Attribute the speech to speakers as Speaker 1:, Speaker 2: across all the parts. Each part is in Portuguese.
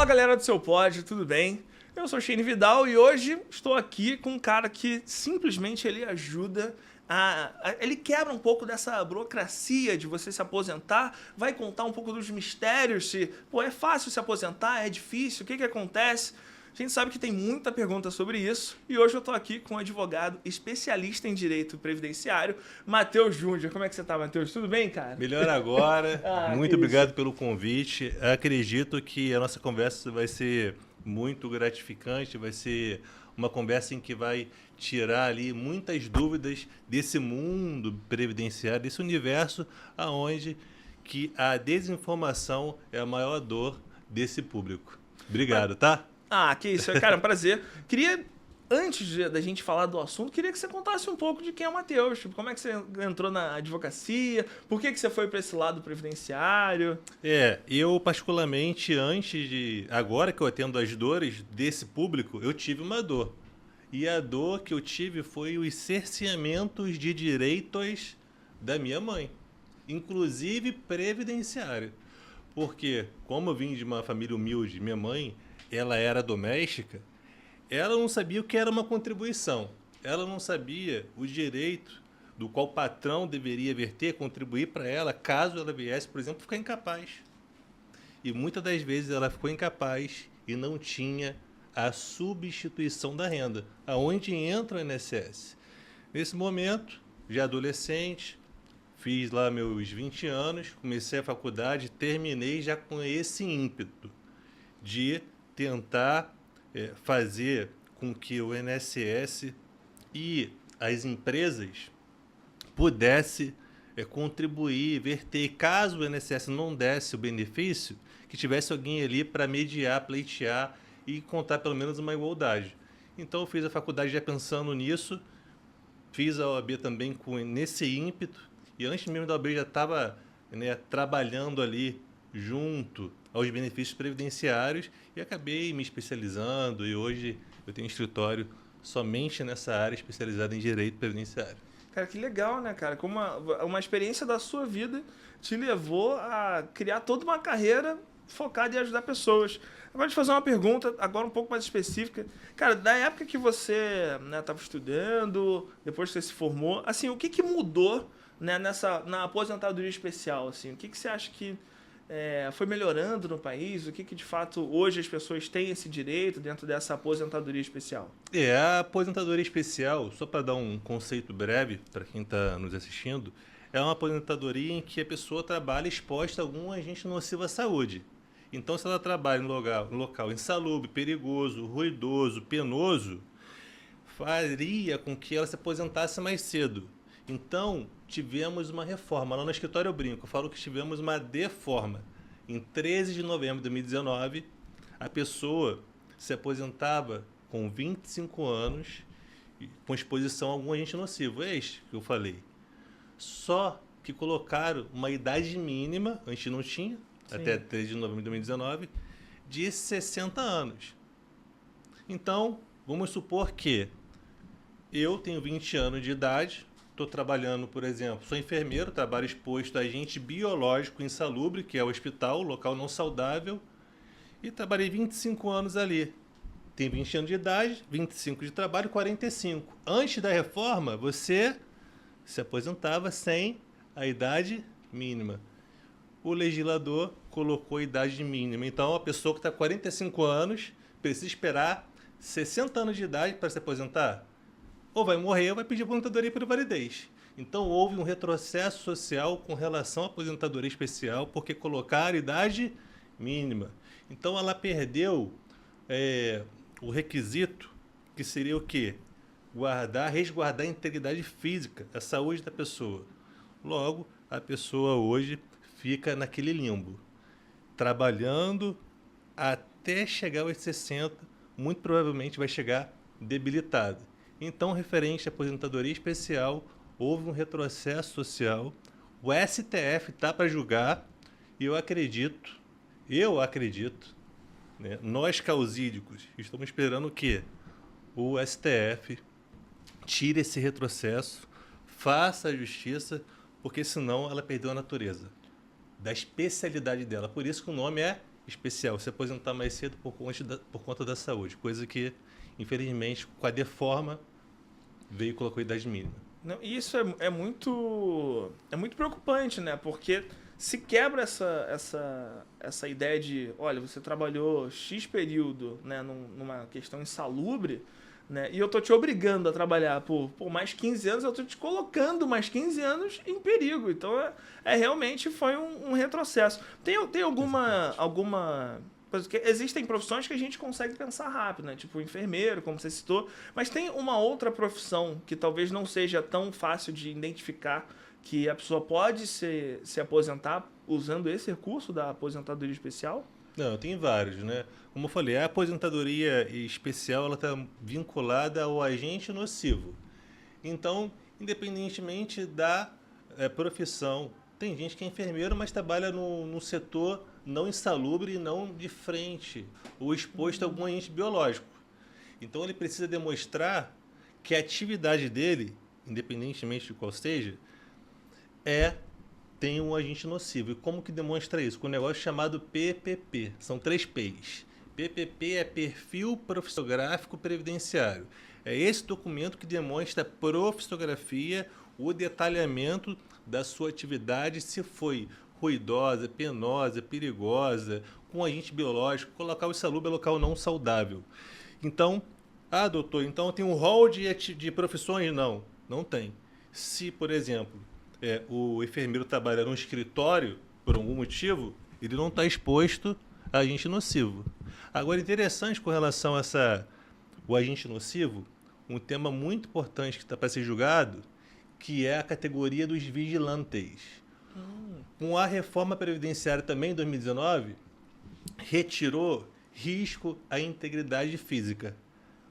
Speaker 1: galera do Seu Pod, tudo bem? Eu sou o Shane Vidal e hoje estou aqui com um cara que simplesmente ele ajuda ele quebra um pouco dessa burocracia de você se aposentar, vai contar um pouco dos mistérios, se é fácil se aposentar, é difícil, o que acontece? A gente sabe que tem muita pergunta sobre isso e hoje eu tô aqui com um advogado especialista em direito previdenciário, Matheus Júnior. Como é que você tá, Matheus? Tudo bem, cara?
Speaker 2: Melhor agora. Muito
Speaker 1: que
Speaker 2: obrigado
Speaker 1: isso.
Speaker 2: pelo convite. Acredito que a nossa conversa vai ser muito gratificante, vai ser uma conversa em que vai tirar ali muitas dúvidas desse mundo previdenciário, desse universo aonde que a desinformação é a maior dor desse público. Obrigado, tá?
Speaker 1: Que isso, cara, é um prazer. Queria, antes da gente falar do assunto, queria que você contasse um pouco de quem é o Matheus. Tipo, como é que você entrou na advocacia? Por que você foi para esse lado previdenciário?
Speaker 2: Eu particularmente, agora que eu atendo as dores desse público, eu tive uma dor. E a dor que eu tive foi os cerceamentos de direitos da minha mãe, inclusive previdenciário. Porque, como eu vim de uma família humilde, minha mãe, ela era doméstica, ela não sabia o que era uma contribuição. Ela não sabia o direito do qual o patrão deveria verter, contribuir para ela, caso ela viesse, por exemplo, ficar incapaz. E muitas das vezes ela ficou incapaz e não tinha a substituição da renda, aonde entra o INSS. Nesse momento, já adolescente, fiz lá meus 20 anos, comecei a faculdade, terminei já com esse ímpeto de tentar fazer com que o INSS e as empresas pudessem contribuir, verter, caso o INSS não desse o benefício, que tivesse alguém ali para mediar, pleitear e encontrar pelo menos uma igualdade. Então eu fiz a faculdade já pensando nisso, fiz a OAB também nesse ímpeto, e antes mesmo da OAB já estava trabalhando ali junto aos benefícios previdenciários e acabei me especializando e hoje eu tenho um escritório somente nessa área especializada em direito previdenciário.
Speaker 1: Cara, que legal, né, cara? Como uma experiência da sua vida te levou a criar toda uma carreira focada em ajudar pessoas. Agora, deixa eu fazer uma pergunta, agora um pouco mais específica. Cara, da época que você estava estudando, depois que você se formou, assim, o que mudou na aposentadoria especial? Assim? O que você acha que foi melhorando no país? O que de fato hoje as pessoas têm esse direito dentro dessa aposentadoria especial?
Speaker 2: A aposentadoria especial, só para dar um conceito breve para quem está nos assistindo, é uma aposentadoria em que a pessoa trabalha exposta a algum agente nocivo à saúde. Então, se ela trabalha em local insalubre, perigoso, ruidoso, penoso, faria com que ela se aposentasse mais cedo. Então, tivemos uma reforma. Lá no escritório eu brinco, eu falo que tivemos uma deforma. Em 13 de novembro de 2019, a pessoa se aposentava com 25 anos, com exposição a algum agente nocivo. É isso que eu falei. Só que colocaram uma idade mínima, antes não tinha, sim, até 13 de novembro de 2019, de 60 anos. Então, vamos supor que eu tenho 20 anos de idade, estou trabalhando, por exemplo, sou enfermeiro, trabalho exposto a agente biológico insalubre, que é o hospital, local não saudável, e trabalhei 25 anos ali. Tenho 20 anos de idade, 25 de trabalho, 45. Antes da reforma, você se aposentava sem a idade mínima. O legislador colocou a idade mínima. Então, a pessoa que está com 45 anos precisa esperar 60 anos de idade para se aposentar. Ou vai morrer ou vai pedir aposentadoria por invalidez. Então, houve um retrocesso social com relação à aposentadoria especial porque colocaram a idade mínima. Então, ela perdeu o requisito que seria o quê? Resguardar a integridade física, a saúde da pessoa. Logo, a pessoa hoje fica naquele limbo, trabalhando até chegar aos 60, muito provavelmente vai chegar debilitada. Então, referente à aposentadoria especial, houve um retrocesso social, o STF está para julgar, e eu acredito, nós causídicos estamos esperando que o STF tire esse retrocesso, faça a justiça, porque senão ela perdeu a natureza da especialidade dela. Por isso que o nome é especial, se aposentar mais cedo por conta da saúde, coisa que, infelizmente, com a deforma, veio e colocou a idade mínima.
Speaker 1: Não, e isso é muito preocupante, né? Porque se quebra essa ideia de, olha, você trabalhou X período, né, numa questão insalubre, né? E eu tô te obrigando a trabalhar por mais 15 anos, eu tô te colocando mais 15 anos em perigo. Então, realmente foi um retrocesso. Tem alguma coisa que existem profissões que a gente consegue pensar rápido, né? Tipo enfermeiro, como você citou, mas tem uma outra profissão que talvez não seja tão fácil de identificar, que a pessoa pode se aposentar usando esse recurso da aposentadoria especial?
Speaker 2: Não, tem vários, né? Como eu falei, a aposentadoria especial ela está vinculada ao agente nocivo. Então, independentemente da profissão, tem gente que é enfermeiro, mas trabalha no setor não insalubre e não de frente, ou exposto a algum agente biológico. Então, ele precisa demonstrar que a atividade dele, independentemente de qual seja, tem um agente nocivo. E como que demonstra isso? Com um negócio chamado PPP. São 3 P's. PPP é Perfil Profissográfico Previdenciário. É esse documento que demonstra a profissografia, o detalhamento da sua atividade, se foi ruidosa, penosa, perigosa, com agente biológico, local insalubre, local não saudável. Então, doutor, então tem um rol de profissões? Não, não tem. Se, por exemplo, o enfermeiro trabalha num escritório, por algum motivo, ele não está exposto a agente nocivo. Agora, interessante com relação a o agente nocivo, um tema muito importante que está para ser julgado, que é a categoria dos vigilantes. Com a reforma previdenciária também em 2019, retirou risco à integridade física.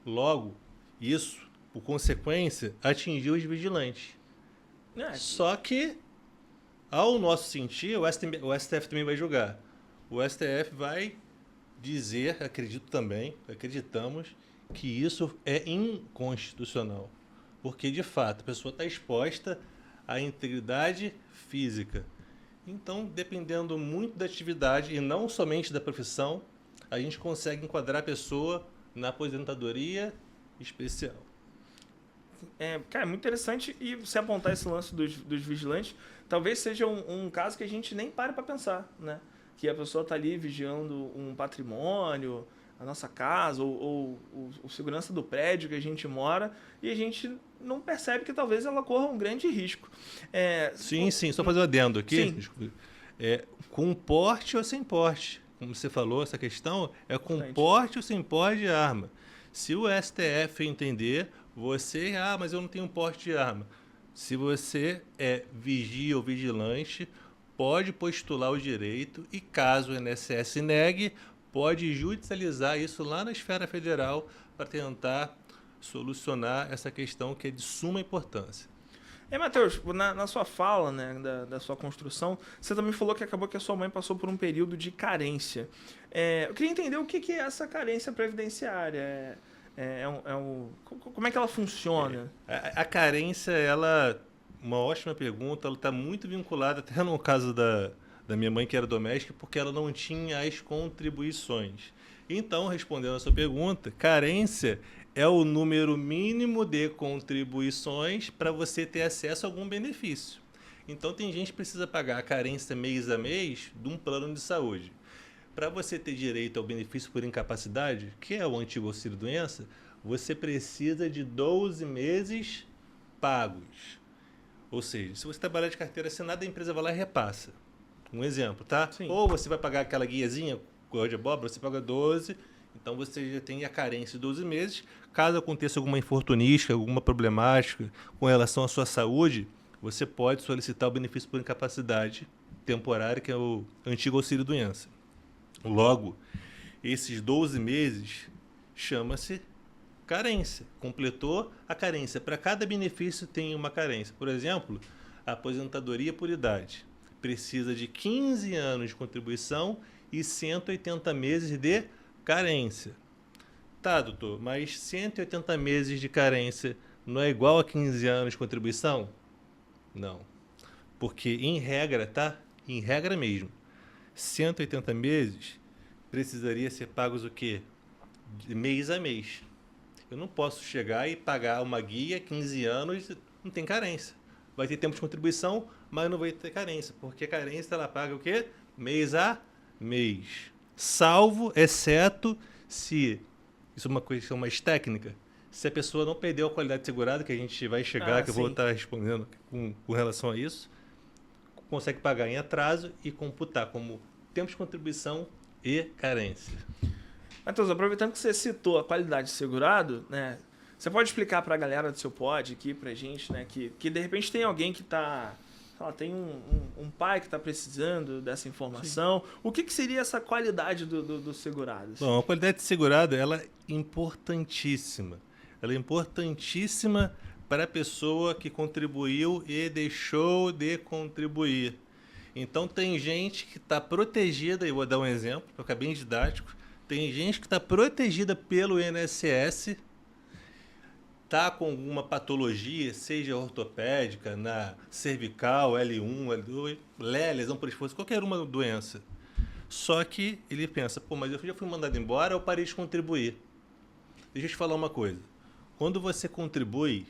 Speaker 2: Logo, isso, por consequência, atingiu os vigilantes. Só que, ao nosso sentir, o STF também vai julgar. O STF vai dizer, acreditamos, que isso é inconstitucional. Porque, de fato, a pessoa está exposta à integridade física. Então, dependendo muito da atividade e não somente da profissão, a gente consegue enquadrar a pessoa na aposentadoria especial.
Speaker 1: Cara, é muito interessante. E você apontar esse lance dos vigilantes, talvez seja um caso que a gente nem pare para pensar, né? Que a pessoa está ali vigiando um patrimônio, a nossa casa, ou o segurança do prédio que a gente mora, e a gente não percebe que talvez ela corra um grande risco.
Speaker 2: Sim, só fazer um adendo aqui.
Speaker 1: Sim.
Speaker 2: Desculpa. Com porte ou sem porte? Como você falou, essa questão é com
Speaker 1: Importante.
Speaker 2: porte ou sem porte de arma. Se o STF entender, mas eu não tenho porte de arma. Se você é vigia ou vigilante, pode postular o direito e, caso o INSS negue, pode judicializar isso lá na esfera federal para tentar solucionar essa questão que é de suma importância.
Speaker 1: Matheus, na sua fala, né, da sua construção, você também falou que acabou que a sua mãe passou por um período de carência. Eu queria entender o que é essa carência previdenciária. Como é que ela funciona?
Speaker 2: A carência, uma ótima pergunta, ela está muito vinculada, até no caso da minha mãe, que era doméstica, porque ela não tinha as contribuições. Então, respondendo a sua pergunta, carência é o número mínimo de contribuições para você ter acesso a algum benefício. Então, tem gente que precisa pagar a carência mês a mês de um plano de saúde. Para você ter direito ao benefício por incapacidade, que é o antigo auxílio-doença, você precisa de 12 meses pagos. Ou seja, se você trabalhar de carteira assinada, a empresa vai lá e repassa. Um exemplo, tá?
Speaker 1: Sim.
Speaker 2: Ou você vai pagar aquela guiazinha, cor de abóbora, você paga 12, então você já tem a carência de 12 meses. Caso aconteça alguma infortunística, alguma problemática com relação à sua saúde, você pode solicitar o benefício por incapacidade temporária, que é o antigo auxílio-doença. Logo, esses 12 meses chama-se carência. Completou a carência. Para cada benefício tem uma carência. Por exemplo, a aposentadoria por idade precisa de 15 anos de contribuição e 180 meses de carência. Tá, doutor, mas 180 meses de carência não é igual a 15 anos de contribuição? Não. Porque, em regra, tá? Em regra mesmo, 180 meses precisaria ser pagos o quê? De mês a mês. Eu não posso chegar e pagar uma guia 15 anos, não tem carência. Vai ter tempo de contribuição, mas não vai ter carência, porque a carência ela paga o quê? Mês a mês. Salvo, exceto se, isso é uma questão mais técnica, se a pessoa não perdeu a qualidade segurada, que a gente vai chegar, que eu vou estar respondendo com relação a isso, consegue pagar em atraso e computar como tempo de contribuição e carência.
Speaker 1: Matheus, aproveitando que você citou a qualidade de segurado, né? Você pode explicar para a galera do seu pod aqui, pra gente, né? Que de repente tem alguém que está... Tem um pai que está precisando dessa informação. Sim. O que seria essa qualidade do segurado?
Speaker 2: Bom, a qualidade de segurado ela é importantíssima. Ela é importantíssima para a pessoa que contribuiu e deixou de contribuir. Então, tem gente que está protegida, e vou dar um exemplo, para ficar bem didático. Tem gente que está protegida pelo INSS, está com alguma patologia, seja ortopédica, na cervical, L1, L2, lesão por esforço, qualquer uma doença. Só que ele pensa, pô, mas eu já fui mandado embora, eu parei de contribuir. Deixa eu te falar uma coisa. Quando você contribui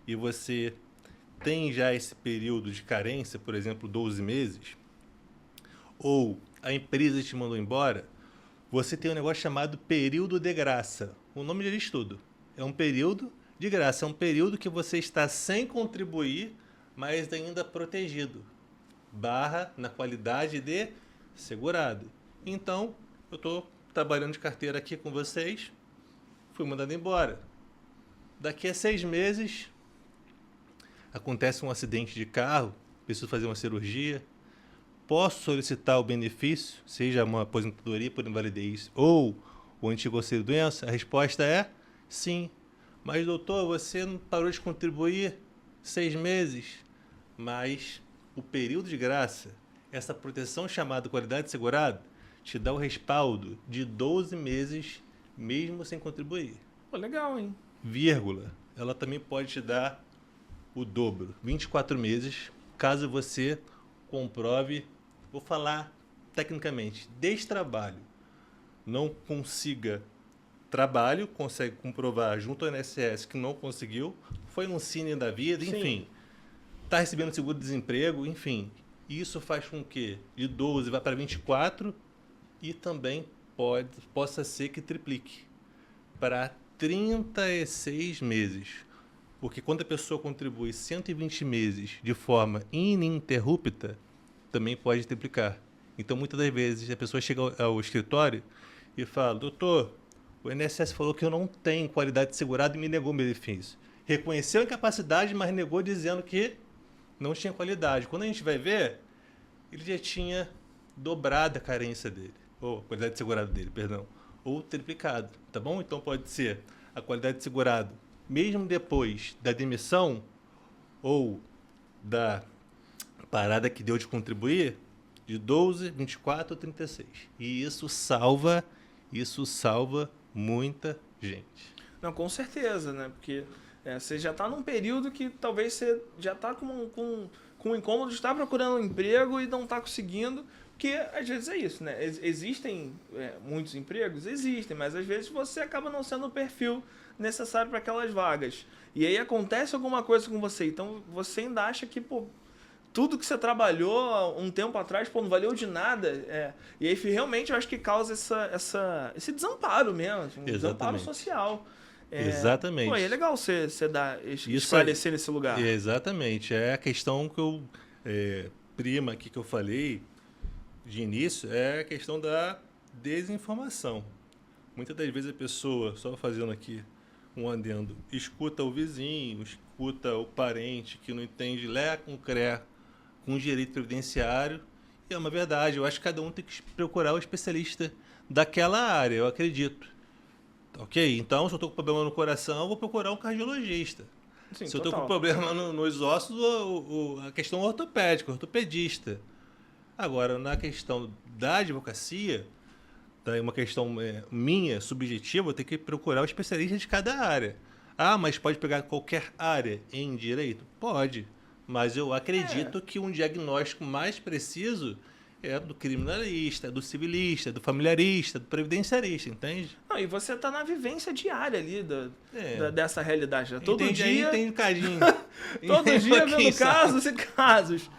Speaker 2: e você tem já esse período de carência, por exemplo, 12 meses, ou a empresa te mandou embora, você tem um negócio chamado período de graça. O nome já diz tudo. É um período de graça. É um período que você está sem contribuir, mas ainda protegido. Barra na qualidade de segurado. Então, eu estou trabalhando de carteira aqui com vocês, fui mandado embora. Daqui a 6 meses, acontece um acidente de carro, preciso fazer uma cirurgia, posso solicitar o benefício, seja uma aposentadoria por invalidez ou o antigo auxílio-doença? A resposta é sim. Mas, doutor, você não parou de contribuir 6 meses? Mas o período de graça, essa proteção chamada qualidade segurada, te dá o respaldo de 12 meses, mesmo sem contribuir.
Speaker 1: Pô, legal, hein?
Speaker 2: Vírgula. Ela também pode te dar o dobro, 24 meses, caso você comprove, vou falar tecnicamente, destrabalho, não consiga trabalho, consegue comprovar junto ao INSS que não conseguiu, foi num cine da vida, enfim, está recebendo seguro-desemprego, enfim. Isso faz com que de 12 vá para 24 e também possa ser que triplique para 36 meses. Porque quando a pessoa contribui 120 meses de forma ininterrupta, também pode triplicar. Então, muitas das vezes, a pessoa chega ao escritório e fala, doutor, o INSS falou que eu não tenho qualidade de segurado e me negou o benefício. Reconheceu a incapacidade, mas negou dizendo que não tinha qualidade. Quando a gente vai ver, ele já tinha dobrado a carência dele, ou a qualidade de segurado dele, perdão, ou triplicado, tá bom? Então, pode ser a qualidade de segurado mesmo depois da demissão ou da parada que deu de contribuir, de 12, 24 ou 36. E isso salva muita gente.
Speaker 1: Não, com certeza, né? Porque você já está num período que talvez você já está com um incômodo de estar procurando um emprego e não está conseguindo, porque às vezes é isso, né? Existem muitos empregos? Existem, mas às vezes você acaba não sendo o perfil necessário para aquelas vagas. E aí acontece alguma coisa com você, então você ainda acha que, pô, tudo que você trabalhou um tempo atrás, pô, não valeu de nada. E aí realmente eu acho que causa esse desamparo mesmo, um desamparo social.
Speaker 2: Exatamente.
Speaker 1: Pô, é legal você esclarecer nesse lugar.
Speaker 2: Exatamente. É a questão que eu prima aqui que eu falei de início, é a questão da desinformação. Muitas das vezes a pessoa, só fazendo aqui um adendo, escuta o vizinho, escuta o parente que não entende lé com cré com direito previdenciário, e é uma verdade. Eu acho que cada um tem que procurar o especialista daquela área, eu acredito. Ok? Então, se eu estou com problema no coração, eu vou procurar um cardiologista.
Speaker 1: Sim,
Speaker 2: se eu estou com problema nos ossos, a questão ortopédica, ortopedista. Agora, na questão da advocacia, uma questão minha, subjetiva, eu tenho que procurar o especialista de cada área. Ah, mas pode pegar qualquer área em direito? Pode. Mas eu acredito que um diagnóstico mais preciso É do criminalista, do civilista, do familiarista, do previdenciarista, entende?
Speaker 1: Não, e você tá na vivência diária ali
Speaker 2: É.
Speaker 1: dessa realidade. Né? Todo
Speaker 2: Entende
Speaker 1: dia,
Speaker 2: aí, tem um cadinho.
Speaker 1: todo dia
Speaker 2: Quem
Speaker 1: vendo
Speaker 2: sabe?
Speaker 1: casos e casos.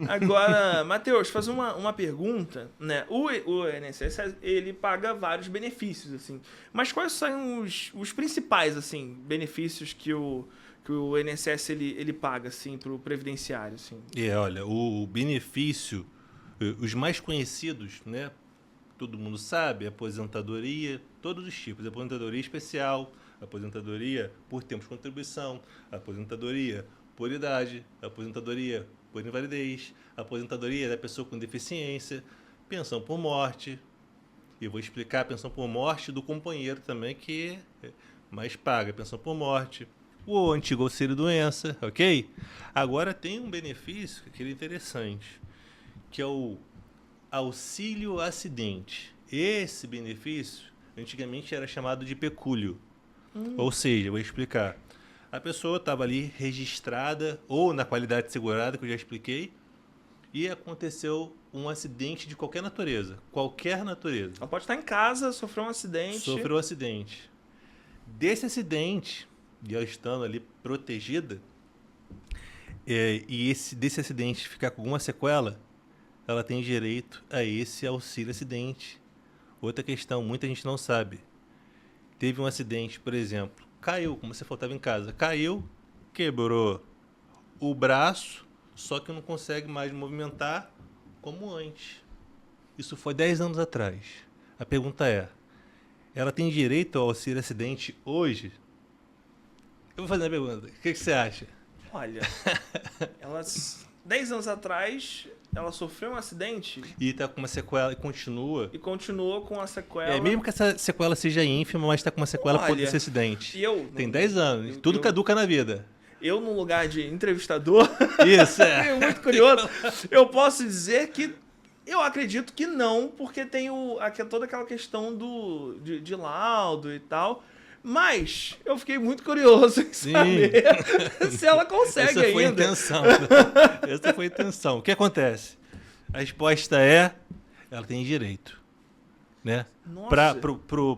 Speaker 1: Agora, Matheus, fazer uma pergunta, né? O INSS, ele paga vários benefícios, assim. Mas quais são os principais, assim, benefícios que o INSS ele paga, assim, pro previdenciário, assim?
Speaker 2: Olha, o benefício, os mais conhecidos, né? Todo mundo sabe, aposentadoria, todos os tipos, aposentadoria especial, aposentadoria por tempo de contribuição, aposentadoria por idade, aposentadoria por invalidez, aposentadoria da pessoa com deficiência, pensão por morte, e eu vou explicar a pensão por morte do companheiro também, que mais paga pensão por morte, o antigo auxílio-doença, ok? Agora tem um benefício que é interessante, que é o auxílio-acidente. Esse benefício, antigamente era chamado de pecúlio. Ou seja, eu vou explicar. A pessoa estava ali registrada, ou na qualidade segurada, que eu já expliquei, e aconteceu um acidente de qualquer natureza. Qualquer natureza.
Speaker 1: Ela pode estar em casa, sofreu um acidente.
Speaker 2: Sofreu um acidente. Desse acidente, e ela estando ali protegida, desse acidente ficar com alguma sequela, ela tem direito a esse auxílio-acidente. Outra questão, muita gente não sabe. Teve um acidente, por exemplo, caiu, como você falou, estava em casa, caiu, quebrou o braço, só que não consegue mais movimentar como antes. Isso foi 10 anos atrás. A pergunta é, ela tem direito ao auxílio-acidente hoje? Eu vou fazer a pergunta, o que você acha?
Speaker 1: Olha, 10 anos atrás, ela sofreu um acidente
Speaker 2: E está com uma sequela e continua.
Speaker 1: e continuou com a sequela.
Speaker 2: Mesmo que essa sequela seja ínfima, mas está com uma sequela por
Speaker 1: Olha,
Speaker 2: esse acidente.
Speaker 1: Tem
Speaker 2: 10 anos, tudo caduca na vida.
Speaker 1: Eu, no lugar de entrevistador,
Speaker 2: Isso,
Speaker 1: fiquei muito curioso. Eu posso dizer que eu acredito que não, porque tem toda aquela questão de laudo e tal. Mas eu fiquei muito curioso em saber se ela consegue
Speaker 2: Essa foi a
Speaker 1: ainda.
Speaker 2: intenção. Essa foi a intenção. O que acontece? A resposta é, ela tem direito. Né?
Speaker 1: Nossa.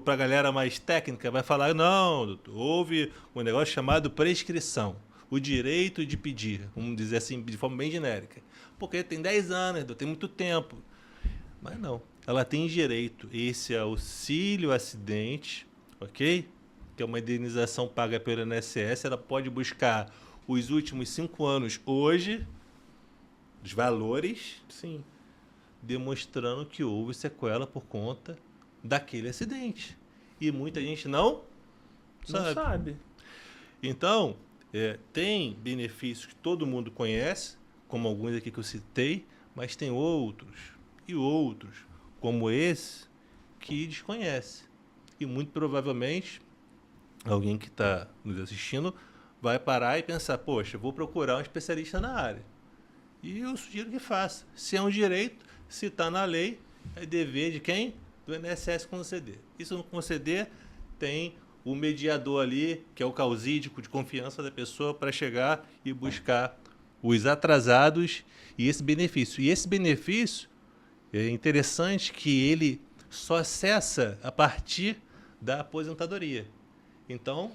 Speaker 2: Pra galera mais técnica, vai falar, não, doutor, houve um negócio chamado prescrição. O direito de pedir, vamos dizer assim, de forma bem genérica. Porque tem 10 anos, doutor, tem muito tempo. Mas não, ela tem direito. Esse auxílio-acidente, ok? Que é uma indenização paga pelo INSS, ela pode buscar os últimos 5 anos hoje, os valores,
Speaker 1: Sim.
Speaker 2: demonstrando que houve sequela por conta daquele acidente. E muita gente não sabe. Então, tem benefícios que todo mundo conhece, como alguns aqui que eu citei, mas tem outros, como esse, que desconhece. E muito provavelmente, alguém que está nos assistindo vai parar e pensar, poxa, vou procurar um especialista na área. E eu sugiro que faça. Se é um direito, se está na lei, é dever de quem? Do INSS conceder. E se não conceder, tem o mediador ali, que é o causídico de confiança da pessoa, para chegar e buscar os atrasados e esse benefício. E esse benefício, é interessante que ele só cessa a partir da aposentadoria. Então,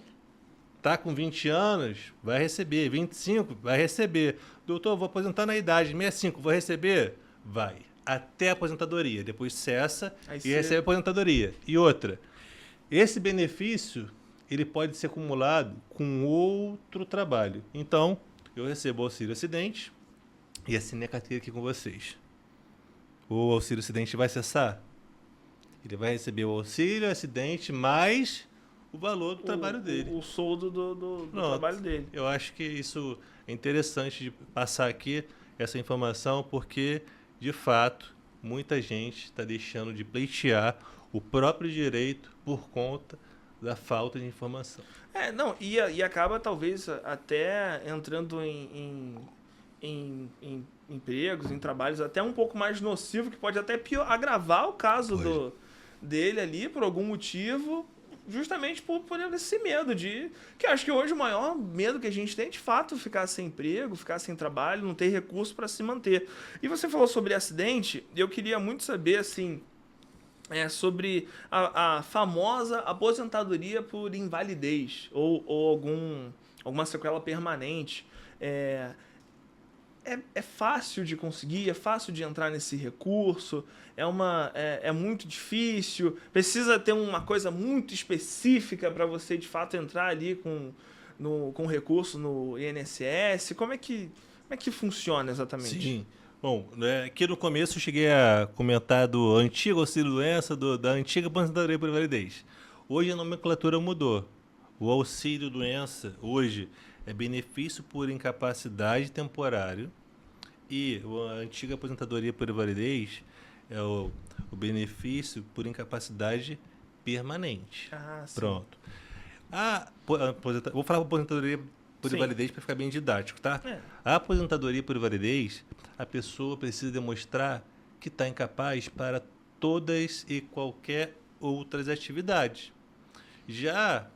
Speaker 2: tá com 20 anos, vai receber. 25, vai receber. Doutor, vou aposentar na idade. 65, vou receber? Vai. Até a aposentadoria. Depois cessa e recebe a aposentadoria. E outra, esse benefício, ele pode ser acumulado com outro trabalho. Então, eu recebo o auxílio-acidente e assinei a carteira aqui com vocês. O auxílio-acidente vai cessar? Ele vai receber o auxílio-acidente mais o valor do trabalho dele.
Speaker 1: O soldo do trabalho dele.
Speaker 2: Eu acho que isso é interessante de passar aqui, essa informação, porque, de fato, muita gente está deixando de pleitear o próprio direito por conta da falta de informação.
Speaker 1: E acaba, talvez, até entrando em empregos, em trabalhos até um pouco mais nocivo, que pode até agravar o caso dele ali, por algum motivo, justamente por esse medo de... Que eu acho que hoje o maior medo que a gente tem é, de fato, ficar sem emprego, ficar sem trabalho, não ter recurso para se manter. E você falou sobre acidente, e eu queria muito saber, assim, sobre a famosa aposentadoria por invalidez ou alguma sequela permanente. É fácil de conseguir, é fácil de entrar nesse recurso, é muito difícil, precisa ter uma coisa muito específica para você de fato entrar ali com recurso no INSS. Como é que funciona exatamente?
Speaker 2: Sim. Bom, aqui no começo eu cheguei a comentar do antigo auxílio-doença, da antiga aposentadoria por invalidez. Hoje a nomenclatura mudou. O auxílio-doença, hoje, é benefício por incapacidade temporário e a antiga aposentadoria por invalidez é o benefício por incapacidade permanente.
Speaker 1: Ah, sim.
Speaker 2: Pronto. Vou falar aposentadoria por
Speaker 1: Sim.
Speaker 2: invalidez para ficar bem didático, tá? A aposentadoria por invalidez, a pessoa precisa demonstrar que está incapaz para todas e qualquer outras atividades. Já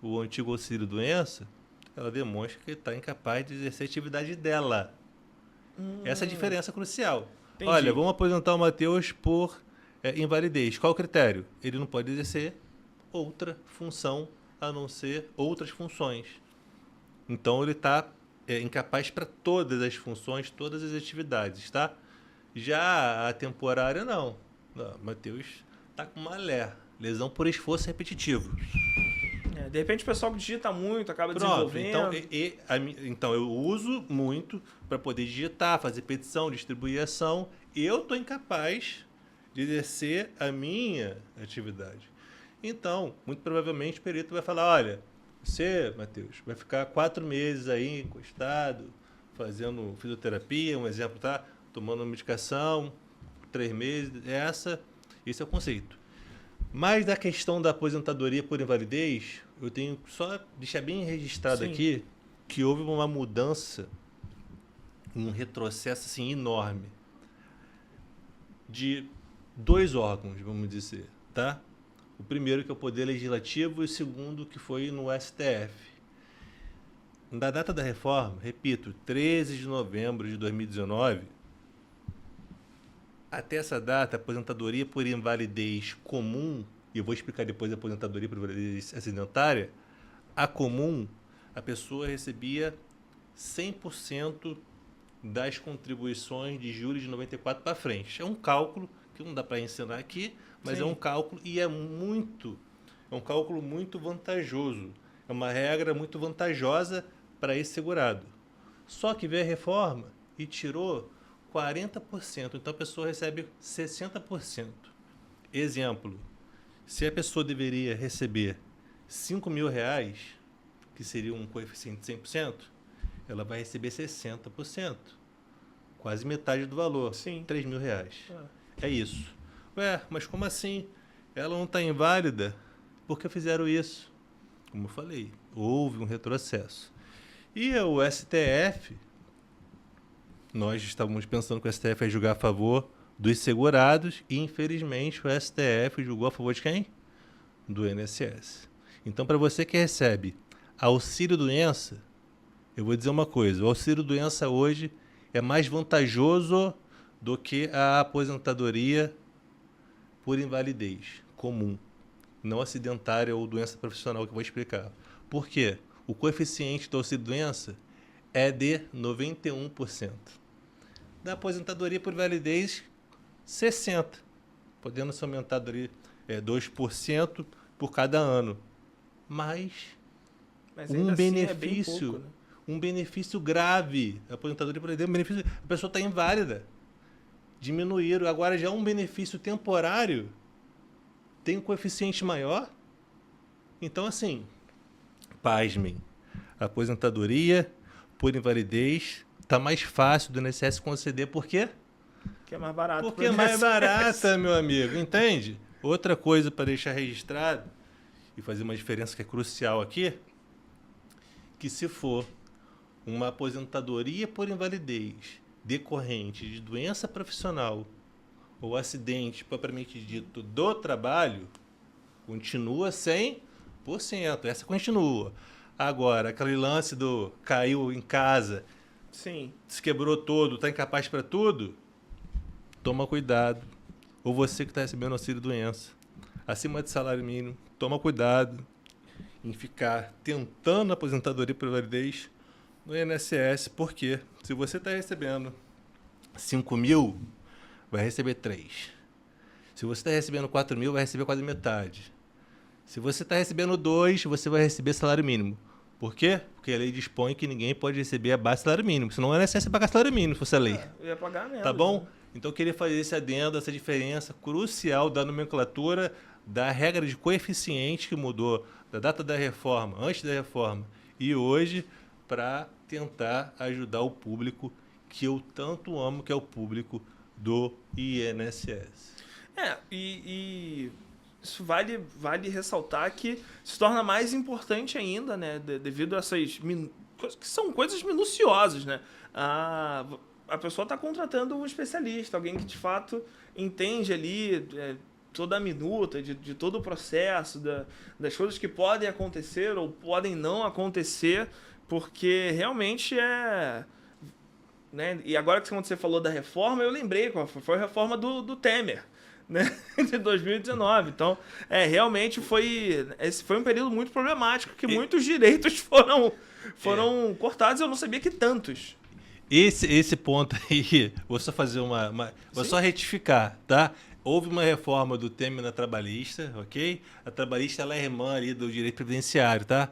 Speaker 2: o antigo auxílio-doença, ela demonstra que está incapaz de exercer a atividade dela. Essa é a diferença crucial.
Speaker 1: Entendi.
Speaker 2: Olha, vamos aposentar o Matheus por invalidez. Qual o critério? Ele não pode exercer outra função a não ser outras funções. Então ele está incapaz para todas as funções, todas as atividades, tá? Já a temporária, não. Matheus está com uma lesão por esforço repetitivo.
Speaker 1: De repente o pessoal que digita muito, acaba desenvolvendo.
Speaker 2: Então eu uso muito para poder digitar, fazer petição, distribuir ação. Eu estou incapaz de exercer a minha atividade. Então, muito provavelmente o perito vai falar, olha, você, Matheus, vai ficar 4 meses aí encostado, fazendo fisioterapia, um exemplo, tá? Tomando medicação, 3 meses, esse é o conceito. Mas da questão da aposentadoria por invalidez, eu tenho só deixar bem registrado
Speaker 1: Sim.
Speaker 2: aqui que houve uma mudança, um retrocesso assim, enorme de 2 órgãos, vamos dizer, tá? O primeiro que é o Poder Legislativo e o segundo que foi no STF. Na data da reforma, repito, 13 de novembro de 2019, até essa data, a aposentadoria por invalidez comum, e eu vou explicar depois a aposentadoria por invalidez acidentária, a comum, a pessoa recebia 100% das contribuições de juros de 94 para frente. É um cálculo que não dá para ensinar aqui, mas
Speaker 1: Sim.
Speaker 2: é um cálculo e é um cálculo muito vantajoso. É uma regra muito vantajosa para esse segurado. Só que veio a reforma e tirou 40%. Então a pessoa recebe 60%. Exemplo, se a pessoa deveria receber R$5.000, que seria um coeficiente de 100%, ela vai receber 60%. Quase metade do valor.
Speaker 1: Sim.
Speaker 2: R$3.000. É isso. Ué, mas como assim? Ela não está inválida? Por que fizeram isso? Como eu falei, houve um retrocesso. E o STF, nós estávamos pensando que o STF ia julgar a favor dos segurados e, infelizmente, o STF julgou a favor de quem? Do INSS. Então, para você que recebe auxílio-doença, eu vou dizer uma coisa, o auxílio-doença hoje é mais vantajoso do que a aposentadoria por invalidez comum, não acidentária ou doença profissional, que eu vou explicar. Por quê? O coeficiente do auxílio-doença é de 91%. Da aposentadoria por invalidez, 60%, podendo ser aumentado ali 2% por cada ano. Mas
Speaker 1: ainda assim é bem pouco, né?
Speaker 2: Um benefício grave. A aposentadoria por invalidez é um benefício, a pessoa está inválida. Diminuíram. Agora já um benefício temporário tem um coeficiente maior. Então, assim, pasmem. A aposentadoria por invalidez está mais fácil do INSS conceder. Por quê?
Speaker 1: Que é mais barato.
Speaker 2: Porque é mais barata, meu amigo. Entende? Outra coisa para deixar registrado e fazer uma diferença que é crucial aqui, que se for uma aposentadoria por invalidez decorrente de doença profissional ou acidente propriamente dito do trabalho, continua sem 100%. Essa continua. Agora, aquele lance do caiu em casa,
Speaker 1: Sim.
Speaker 2: se quebrou todo, está incapaz para tudo, toma cuidado. Ou você que está recebendo auxílio-doença, acima de salário mínimo, toma cuidado em ficar tentando aposentadoria por invalidez no INSS, porque se você está recebendo 5 mil, vai receber 3. Se você está recebendo 4 mil, vai receber quase metade. Se você está recebendo 2, você vai receber salário mínimo. Por quê? Porque a lei dispõe que ninguém pode receber abaixo do salário mínimo. Senão o INSS pagar salário mínimo, se fosse a lei.
Speaker 1: Eu ia pagar menos.
Speaker 2: Tá bom?
Speaker 1: Né?
Speaker 2: Então eu queria fazer esse adendo, essa diferença crucial da nomenclatura, da regra de coeficiente que mudou, da data da reforma, antes da reforma e hoje, para tentar ajudar o público que eu tanto amo, que é o público do INSS.
Speaker 1: E isso vale ressaltar que se torna mais importante ainda, né? Devido a essas que são coisas minuciosas, né? A pessoa está contratando um especialista, alguém que de fato entende ali toda a minuta de todo o processo, das coisas que podem acontecer ou podem não acontecer, porque realmente né? E agora que você falou da reforma, eu lembrei qual foi a reforma do Temer, né? De 2019. Então, realmente esse foi um período muito problemático, que muitos direitos foram cortados, eu não sabia que tantos.
Speaker 2: Esse ponto aí, vou só fazer vou só retificar, tá? Houve uma reforma do Temer na trabalhista, ok? A trabalhista ela é irmã ali do direito previdenciário, tá?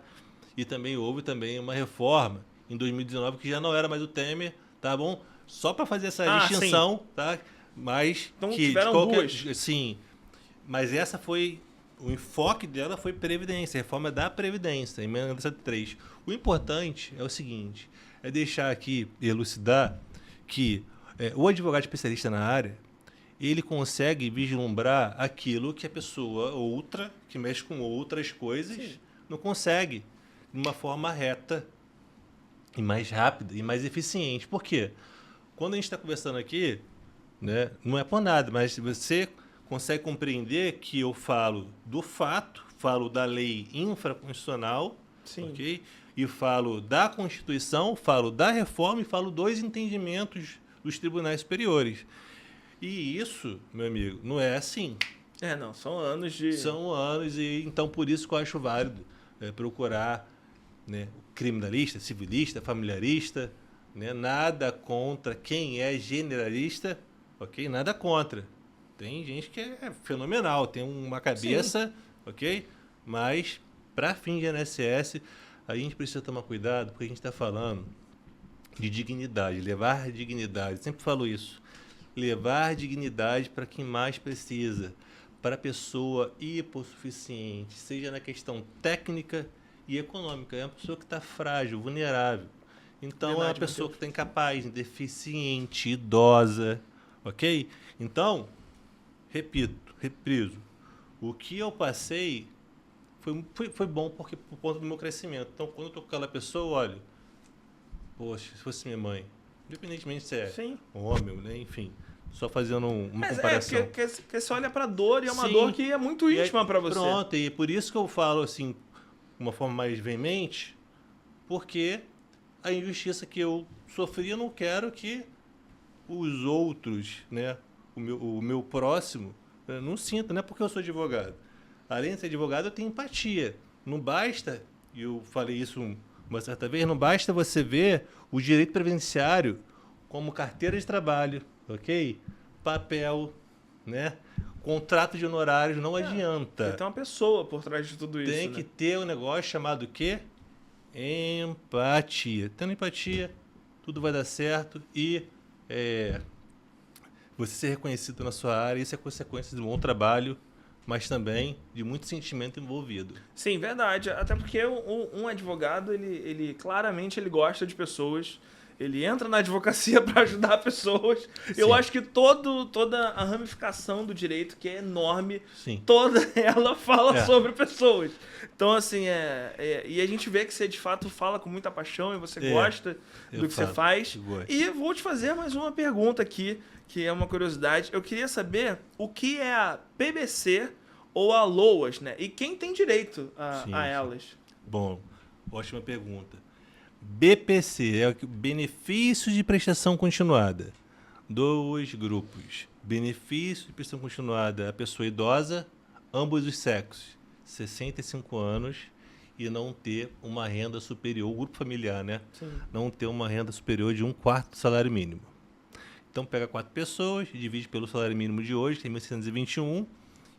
Speaker 2: E também houve uma reforma em 2019 que já não era mais o Temer, tá bom? Só para fazer essa distinção, sim. Tá? Mas
Speaker 1: então
Speaker 2: que
Speaker 1: tiveram duas.
Speaker 2: Sim, mas o enfoque dela foi Previdência, reforma da Previdência, emenda 103. O importante é o seguinte, é deixar aqui, elucidar, que o advogado especialista na área, ele consegue vislumbrar aquilo que a pessoa outra, que mexe com outras coisas, sim, não consegue, de uma forma reta, e mais rápida, e mais eficiente. Por quê? Quando a gente está conversando aqui, né, não é por nada, mas você consegue compreender que eu falo do fato, falo da lei infraconstitucional,
Speaker 1: sim,
Speaker 2: ok? E falo da Constituição, falo da reforma e falo dos entendimentos dos tribunais superiores. E isso, meu amigo, não é assim.
Speaker 1: Não, são anos de...
Speaker 2: São anos, e então por isso que eu acho válido procurar, né, o criminalista, civilista, familiarista, né, nada contra quem é generalista, ok? Nada contra. Tem gente que é fenomenal, tem uma cabeça, sim, ok? Mas, para fim de INSS, a gente precisa tomar cuidado, porque a gente está falando de dignidade, levar dignidade. Sempre falo isso. Levar dignidade para quem mais precisa, para a pessoa hipossuficiente, seja na questão técnica e econômica. É uma pessoa que está frágil, vulnerável. Então, verdade, é uma pessoa que está incapaz, deficiente, idosa, ok? Então, repriso, o que eu passei foi bom porque por conta do meu crescimento. Então, quando eu estou com aquela pessoa, olha, poxa, se fosse minha mãe, independentemente se é sim, homem, né? Enfim, só fazendo uma comparação.
Speaker 1: Porque você olha para a dor e é uma sim, dor que é muito íntima para você.
Speaker 2: Pronto, e por isso que eu falo assim, de uma forma mais veemente, porque a injustiça que eu sofri, eu não quero que os outros, né, o meu próximo, não sinta, não é porque eu sou advogado. Além de ser advogado, eu tenho empatia. Não basta, e eu falei isso uma certa vez, não basta você ver o direito previdenciário como carteira de trabalho, ok? Papel, né? Contrato de honorários, não adianta.
Speaker 1: Tem uma pessoa por trás de tudo isso.
Speaker 2: Tem que ter um negócio chamado o quê? Empatia. Tendo empatia, tudo vai dar certo e você ser reconhecido na sua área, isso é consequência de um bom trabalho, mas também de muito sentimento envolvido.
Speaker 1: Sim, verdade. Até porque um advogado, ele claramente ele gosta de pessoas, ele entra na advocacia para ajudar pessoas. Sim. Eu acho que toda a ramificação do direito, que é enorme, sim, toda ela fala sobre pessoas. Então, assim, e a gente vê que você, de fato, fala com muita paixão e você gosta do que você faz. E vou te fazer mais uma pergunta aqui, que é uma curiosidade. Eu queria saber o que é a PBC, ou a LOAS, né? E quem tem direito
Speaker 2: Sim,
Speaker 1: a
Speaker 2: sim.
Speaker 1: elas?
Speaker 2: Bom, ótima pergunta. BPC é o benefício de prestação continuada. Dois grupos. Benefício de prestação continuada à pessoa idosa, ambos os sexos, 65 anos e não ter uma renda superior, o grupo familiar, né?
Speaker 1: Sim.
Speaker 2: Não ter uma renda superior de 1/4 do salário mínimo. Então pega 4 pessoas, divide pelo salário mínimo de hoje, tem 1.621,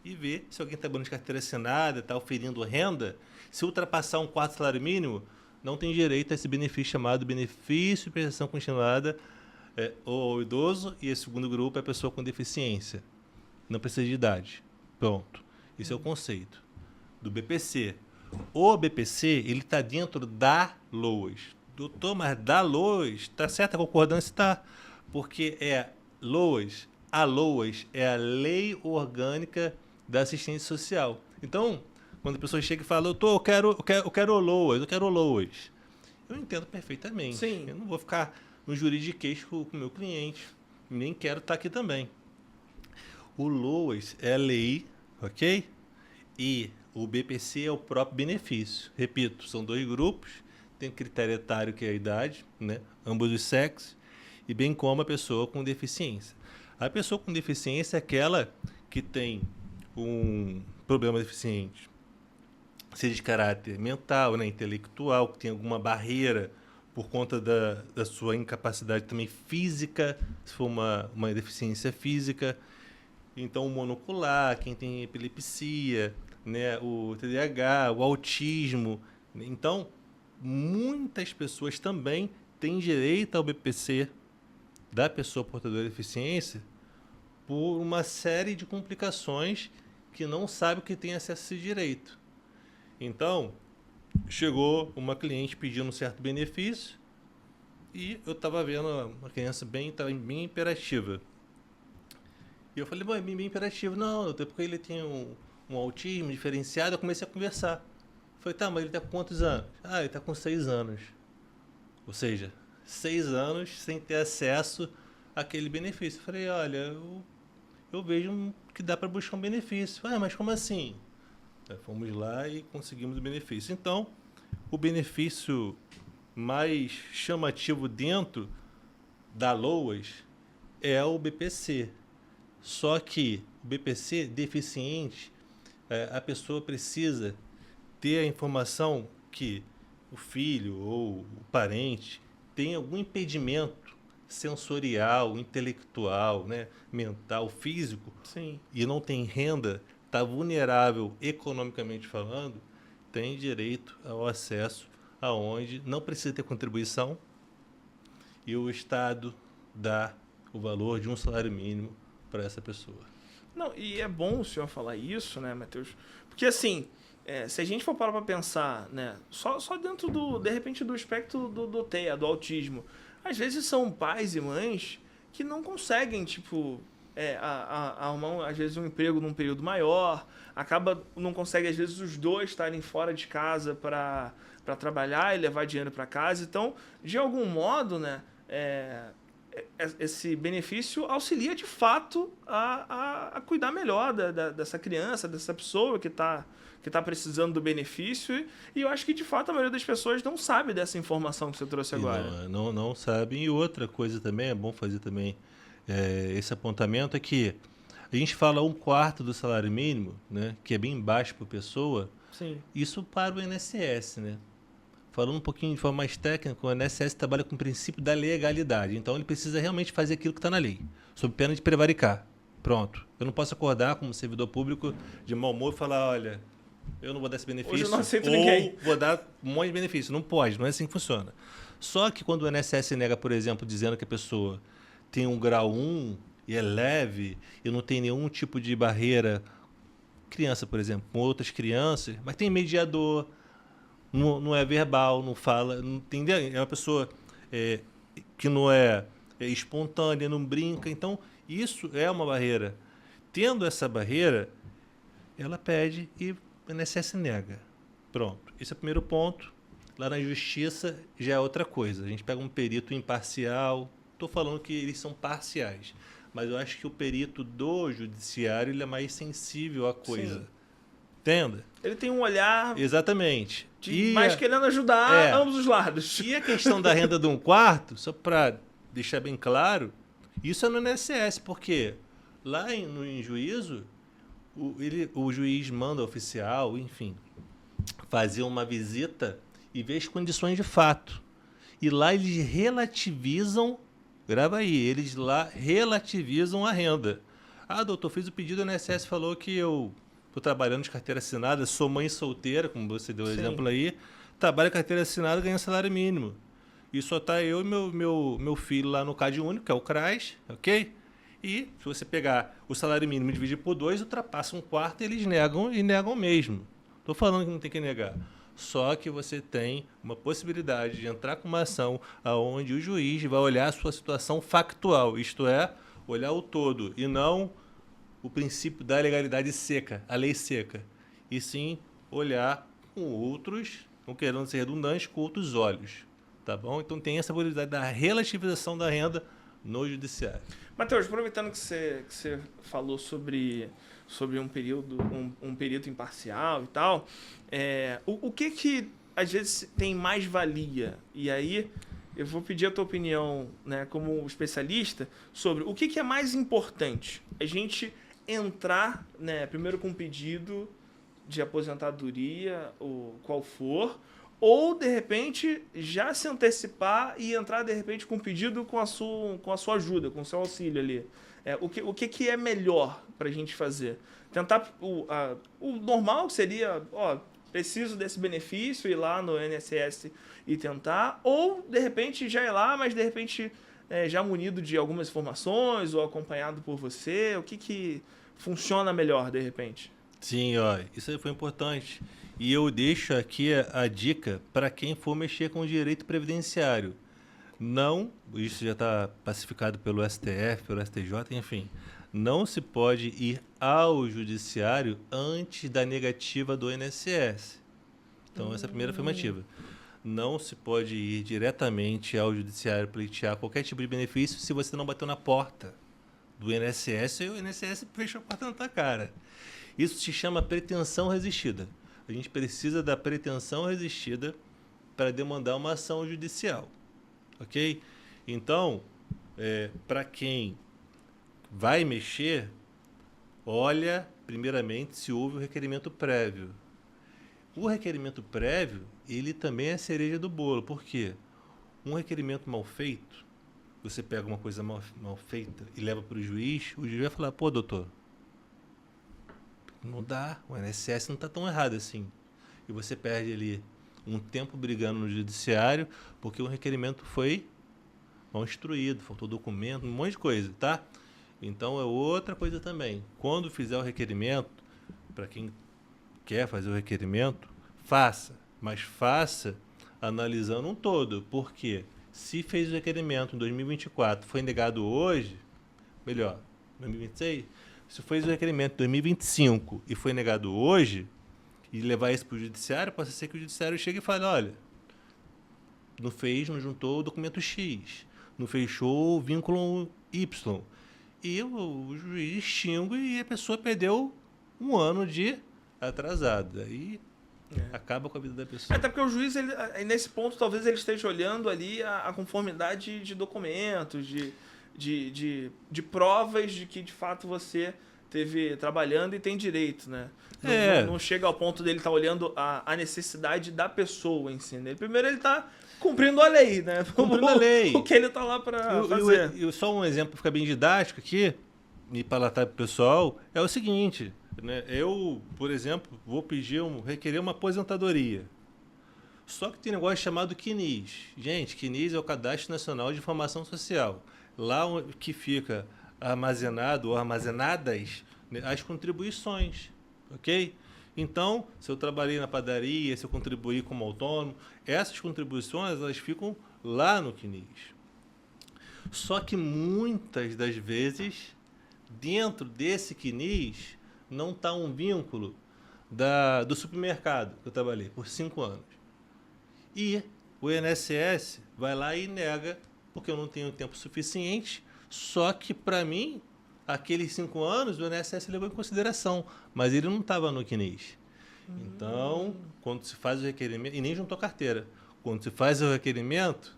Speaker 2: e vê se alguém está dando de carteira assinada, está oferindo renda. Se ultrapassar 1/4 do salário mínimo, não tem direito a esse benefício chamado benefício de prestação continuada ou idoso, e esse segundo grupo é a pessoa com deficiência. Não precisa de idade. Pronto. Esse é o conceito do BPC. O BPC, ele está dentro da LOAS. Doutor, mas da LOAS, está certa a concordância? Está. Porque LOAS. A LOAS é a Lei Orgânica da Assistência Social. Então, quando a pessoa chega e fala, doutor, eu quero o LOAS. Eu entendo perfeitamente.
Speaker 1: Sim.
Speaker 2: Eu não vou ficar no juridiquês com o meu cliente. Nem quero estar aqui também. O LOAS é a lei, ok? E o BPC é o próprio benefício. Repito, são 2 grupos. Tem o critério etário, que é a idade, né? Ambos os sexos, e bem como a pessoa com deficiência. A pessoa com deficiência é aquela que tem um problema deficiente, seja de caráter mental, né, intelectual, que tem alguma barreira por conta da sua incapacidade também física, se for uma deficiência física. Então, o monocular, quem tem epilepsia, né, o TDAH, o autismo. Então, muitas pessoas também têm direito ao BPC da pessoa portadora de deficiência por uma série de complicações que não sabe que tem acesso a esse direito. Então, chegou uma cliente pedindo um certo benefício e eu estava vendo uma criança bem imperativa. E eu falei, bom, é bem imperativo. Não, até porque ele tem um autismo diferenciado. Eu comecei a conversar. Falei, tá, mas ele está com quantos anos? Ah, ele está com 6 anos. Ou seja, 6 anos sem ter acesso àquele benefício. Eu falei, olha, eu vejo que dá para buscar um benefício. Ah, mas como assim? Fomos lá e conseguimos o benefício. Então, o benefício mais chamativo dentro da LOAS é o BPC. Só que o BPC deficiente, a pessoa precisa ter a informação que o filho ou o parente tem algum impedimento sensorial, intelectual, né, mental, físico,
Speaker 1: Sim.
Speaker 2: e não tem renda, está vulnerável economicamente falando, tem direito ao acesso aonde não precisa ter contribuição e o Estado dá o valor de um salário mínimo para essa pessoa.
Speaker 1: Não, e é bom o senhor falar isso, né, Matheus? Porque, assim, se a gente for parar para pensar, né, só dentro, de repente, do espectro do TEA, do autismo, às vezes são pais e mães que não conseguem, tipo, arrumar, às vezes, um emprego num período maior, não consegue, às vezes, os dois estarem fora de casa para trabalhar e levar dinheiro para casa. Então, de algum modo, né, esse benefício auxilia de fato a cuidar melhor dessa criança, dessa pessoa que está precisando do benefício. E eu acho que de fato a maioria das pessoas não sabe dessa informação que você trouxe agora.
Speaker 2: Não sabem. E outra coisa também, é bom fazer também esse apontamento, é que a gente fala 1/4 do salário mínimo, né, que é bem baixo por pessoa.
Speaker 1: Sim.
Speaker 2: Isso para o INSS, né? Falando um pouquinho de forma mais técnica, o INSS trabalha com o princípio da legalidade. Então, ele precisa realmente fazer aquilo que está na lei, sob pena de prevaricar. Pronto. Eu não posso acordar como servidor público de mau humor e falar, olha, eu não vou dar esse benefício.
Speaker 1: Hoje eu não aceito
Speaker 2: ou
Speaker 1: ninguém.
Speaker 2: Vou dar um monte de benefício. Não pode, não é assim que funciona. Só que quando o INSS nega, por exemplo, dizendo que a pessoa tem um grau 1 e é leve e não tem nenhum tipo de barreira, criança, por exemplo, com outras crianças, mas tem mediador, não é verbal, não fala, não entendeu? É uma pessoa que não é espontânea, não brinca. Então, isso é uma barreira. Tendo essa barreira, ela pede e o INSS nega. Pronto. Esse é o primeiro ponto. Lá na justiça já é outra coisa. A gente pega um perito imparcial. Estou falando que eles são parciais. Mas eu acho que o perito do judiciário ele é mais sensível à coisa.
Speaker 1: Sim.
Speaker 2: Entenda?
Speaker 1: Ele tem um olhar
Speaker 2: Exatamente.
Speaker 1: mais querendo ajudar ambos os lados.
Speaker 2: E a questão da renda de um quarto, só para deixar bem claro, isso é no INSS, porque lá em juízo, o juiz manda o oficial, enfim, fazer uma visita e ver as condições de fato. E lá eles relativizam, grava aí, eles lá relativizam a renda. Ah, doutor, fiz o pedido, o INSS falou que eu estou trabalhando de carteira assinada, sou mãe solteira, como você deu o exemplo aí, trabalho de carteira assinada, ganho salário mínimo. E só tá eu e meu filho lá no CAD único, que é o CRAS, ok? E se você pegar o salário mínimo e dividir por 2, ultrapassa um quarto e eles negam e negam mesmo. Estou falando que não tem que negar. Só que você tem uma possibilidade de entrar com uma ação onde o juiz vai olhar a sua situação factual, isto é, olhar o todo e não o princípio da legalidade seca, a lei seca, e sim olhar com outros, não querendo ser redundante, com outros olhos. Tá bom? Então tem essa possibilidade da relativização da renda no judiciário.
Speaker 1: Matheus, aproveitando que você falou sobre um período imparcial e tal, o que às vezes tem mais valia? E aí eu vou pedir a tua opinião, né, como especialista, sobre o que é mais importante. A gente entrar, né, primeiro com um pedido de aposentadoria, ou qual for, ou, de repente, já se antecipar e entrar, de repente, com um pedido com a sua ajuda, com o seu auxílio ali. O que é melhor para a gente fazer? Tentar... O normal seria, preciso desse benefício, ir lá no INSS e tentar, ou, de repente, já ir lá, mas, de repente, já munido de algumas informações ou acompanhado por você. O que funciona melhor, de repente?
Speaker 2: Sim, isso aí foi importante. E eu deixo aqui a dica para quem for mexer com o direito previdenciário. Não, isso já está pacificado pelo STF, pelo STJ, enfim. Não se pode ir ao judiciário antes da negativa do INSS. Então, essa é a primeira afirmativa. Não se pode ir diretamente ao judiciário pleitear qualquer tipo de benefício se você não bateu na porta do INSS e o INSS fechou a porta na tua cara. Isso se chama pretensão resistida. A gente precisa da pretensão resistida para demandar uma ação judicial, ok? Então, para quem vai mexer, olha primeiramente se houve o requerimento prévio. O requerimento prévio, ele também é a cereja do bolo. Por quê? Um requerimento mal feito, você pega uma coisa mal feita e leva para o juiz vai falar, pô, doutor, não dá, o INSS não está tão errado assim. E você perde ali um tempo brigando no judiciário porque o requerimento foi mal instruído, faltou documento, um monte de coisa, tá? Então é outra coisa também. Quando fizer o requerimento, para quem quer fazer o requerimento, faça, mas faça analisando um todo. Porque se fez o requerimento em 2024, foi negado hoje, melhor, 2026... Se fez o requerimento em 2025 e foi negado hoje, e levar isso para o judiciário, pode ser que o judiciário chegue e fale, olha, não juntou o documento X, não fechou o vínculo Y. E o juiz extingue e a pessoa perdeu um ano de atrasado. Aí acaba com a vida da pessoa.
Speaker 1: Até porque o juiz, nesse ponto, talvez ele esteja olhando ali a conformidade de documentos, de provas de que, de fato, você teve trabalhando e tem direito, né? Não chega ao ponto dele estar olhando a necessidade da pessoa em si, né? Primeiro ele está cumprindo a lei, né?
Speaker 2: Cumprindo a lei.
Speaker 1: O que ele está lá para fazer.
Speaker 2: Só um exemplo para ficar bem didático aqui, e palatável para o pessoal, é o seguinte, né? Eu, por exemplo, vou requerer uma aposentadoria. Só que tem um negócio chamado CNIS. Gente, CNIS é o Cadastro Nacional de Informação Social. Lá que fica armazenado ou armazenadas, né, as contribuições, ok? Então, se eu trabalhei na padaria, se eu contribuí como autônomo, essas contribuições elas ficam lá no CNIS. Só que muitas das vezes, dentro desse CNIS, não está um vínculo do supermercado que eu trabalhei por 5 anos. E o INSS vai lá e nega, porque eu não tenho tempo suficiente. Só que, para mim, aqueles 5 anos, o INSS levou em consideração, mas ele não estava no CNIS. Então, quando se faz o requerimento, e nem juntou carteira, quando se faz o requerimento,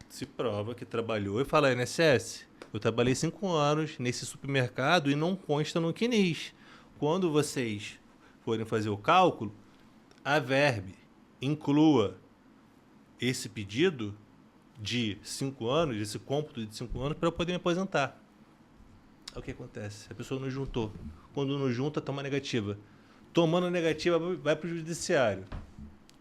Speaker 2: se prova que trabalhou e fala, INSS, eu trabalhei 5 anos nesse supermercado e não consta no CNIS. Quando vocês forem fazer o cálculo, averbe, inclua esse pedido de 5 anos, esse cômputo de 5 anos, para eu poder me aposentar. É o que acontece. A pessoa não juntou. Quando não junta, toma negativa. Tomando negativa, vai para o judiciário.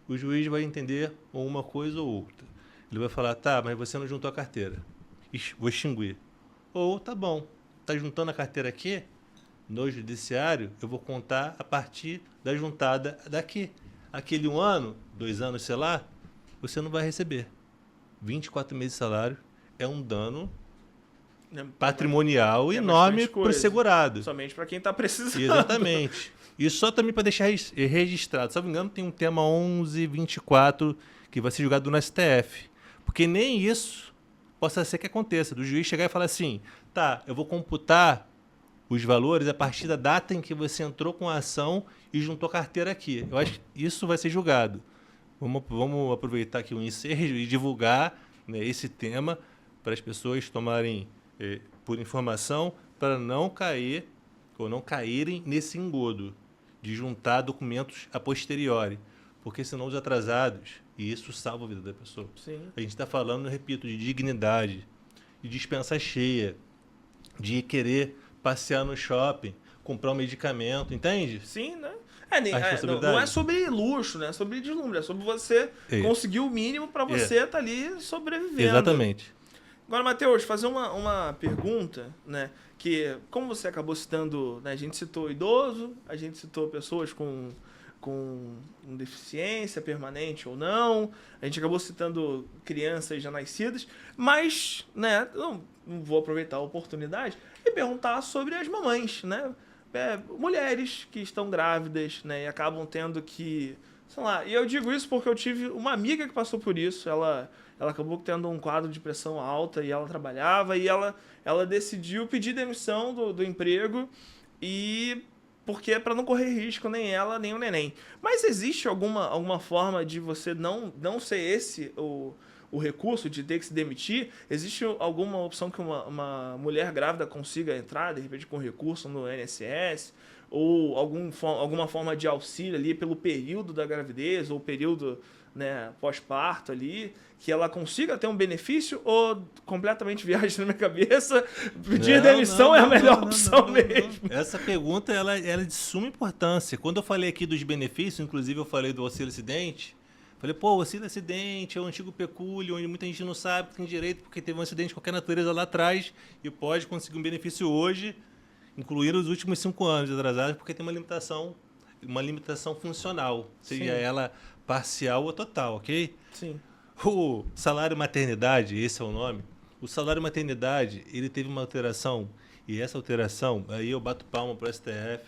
Speaker 2: O juiz vai entender uma coisa ou outra. Ele vai falar, tá, mas você não juntou a carteira. Vou extinguir. Ou, tá bom, tá juntando a carteira aqui, no judiciário, eu vou contar a partir da juntada daqui. Aquele 1 ano, 2 anos, sei lá, você não vai receber. 24 meses de salário é um dano patrimonial enorme para o segurado.
Speaker 1: Somente para quem está precisando.
Speaker 2: Exatamente. E só também para deixar registrado. Se não me engano, tem um tema 1124 que vai ser julgado no STF. Porque nem isso possa ser que aconteça. Do juiz chegar e falar assim, tá, eu vou computar os valores a partir da data em que você entrou com a ação e juntou carteira aqui. Eu acho que isso vai ser julgado. Vamos aproveitar aqui o ensejo e divulgar, né, esse tema para as pessoas tomarem por informação, para não cair ou não caírem nesse engodo de juntar documentos a posteriori. Porque senão os atrasados, e isso salva a vida da pessoa.
Speaker 1: Sim.
Speaker 2: A gente está falando, repito, de dignidade, de dispensa cheia, de querer passear no shopping, comprar um medicamento, entende?
Speaker 1: Sim, né?
Speaker 2: Responsabilidade.
Speaker 1: Não é sobre luxo, né? É sobre deslumbre. É sobre você conseguir o mínimo para você estar ali sobrevivendo.
Speaker 2: Exatamente.
Speaker 1: Agora, Matheus, fazer uma pergunta, né? Que, como você acabou citando, né? A gente citou idoso, a gente citou pessoas com deficiência permanente ou não, a gente acabou citando crianças já nascidas, mas, né? Não vou aproveitar a oportunidade e perguntar sobre as mamães, né? Mulheres que estão grávidas, né? E acabam tendo que, sei lá, e eu digo isso porque eu tive uma amiga que passou por isso, ela acabou tendo um quadro de pressão alta e ela trabalhava e ela decidiu pedir demissão do emprego e porque é para não correr risco nem ela nem o neném. Mas existe alguma forma de você não ser esse o recurso de ter que se demitir? Existe alguma opção que uma mulher grávida consiga entrar, de repente, com recurso no INSS? Ou alguma forma de auxílio ali pelo período da gravidez ou período, né, pós-parto ali, que ela consiga ter um benefício, ou completamente viagem na minha cabeça, pedir demissão é a melhor opção mesmo?
Speaker 2: Essa pergunta ela é de suma importância. Quando eu falei aqui dos benefícios, inclusive eu falei do auxílio acidente, falei, o auxílio acidente é um antigo pecúlio, onde muita gente não sabe que tem direito porque teve um acidente de qualquer natureza lá atrás e pode conseguir um benefício hoje, incluindo os últimos 5 anos atrasados, porque tem uma limitação funcional, seja ela parcial ou total, ok?
Speaker 1: Sim.
Speaker 2: O salário maternidade, esse é o nome, o salário maternidade, ele teve uma alteração, e essa alteração, aí eu bato palma para o STF,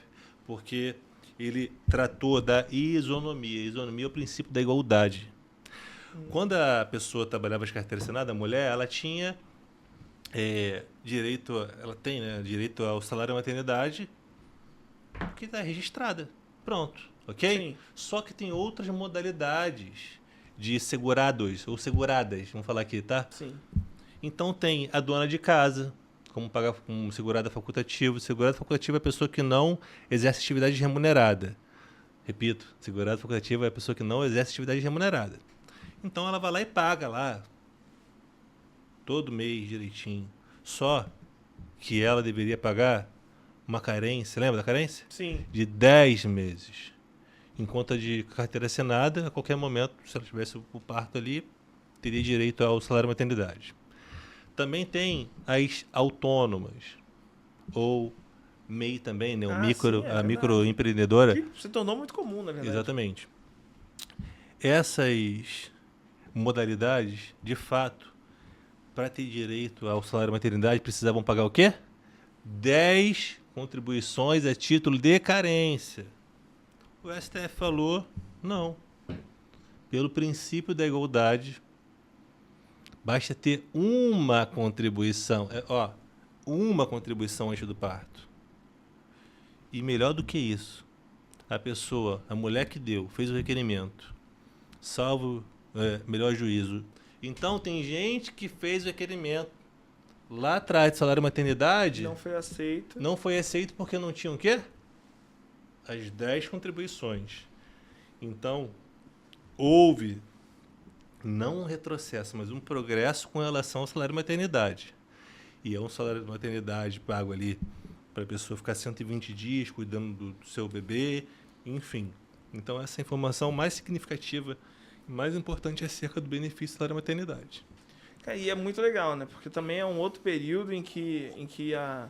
Speaker 2: porque ele tratou da isonomia. Isonomia é o princípio da igualdade. Quando a pessoa trabalhava de carteira assinada, a mulher, ela tinha direito ao salário maternidade, que está registrada. Pronto, ok?
Speaker 1: Sim.
Speaker 2: Só que tem outras modalidades de segurados ou seguradas, vamos falar aqui, tá?
Speaker 1: Sim.
Speaker 2: Então tem a dona de casa, como pagar com segurada facultativo. Segurada facultativa é a pessoa que não exerce atividade remunerada. Repito, segurada facultativa é a pessoa que não exerce atividade remunerada. Então ela vai lá e paga lá todo mês direitinho. Só que ela deveria pagar uma carência, lembra da carência?
Speaker 1: Sim.
Speaker 2: De 10 meses. Enquanto a de carteira assinada, a qualquer momento, se ela tivesse o parto ali, teria direito ao salário maternidade. Também tem as autônomas, ou MEI também, né? A microempreendedora.
Speaker 1: Que se tornou muito comum, na verdade.
Speaker 2: Exatamente. Essas modalidades, de fato, para ter direito ao salário maternidade, precisavam pagar o quê? 10 contribuições a título de carência. O STF falou, não. Pelo princípio da igualdade, basta ter uma contribuição. Uma contribuição antes do parto. E melhor do que isso, a pessoa, a mulher que deu, fez o requerimento, salvo melhor juízo. Então, tem gente que fez o requerimento lá atrás de salário maternidade.
Speaker 1: Não foi aceito.
Speaker 2: Não foi aceito porque não tinha o quê? As 10 contribuições. Então, houve não um retrocesso, mas um progresso com relação ao salário maternidade. E é um salário de maternidade pago ali para a pessoa ficar 120 dias cuidando do seu bebê, enfim. Então, essa é a informação mais significativa e mais importante acerca do benefício da maternidade.
Speaker 1: E é muito legal, né? Porque também é um outro período em que a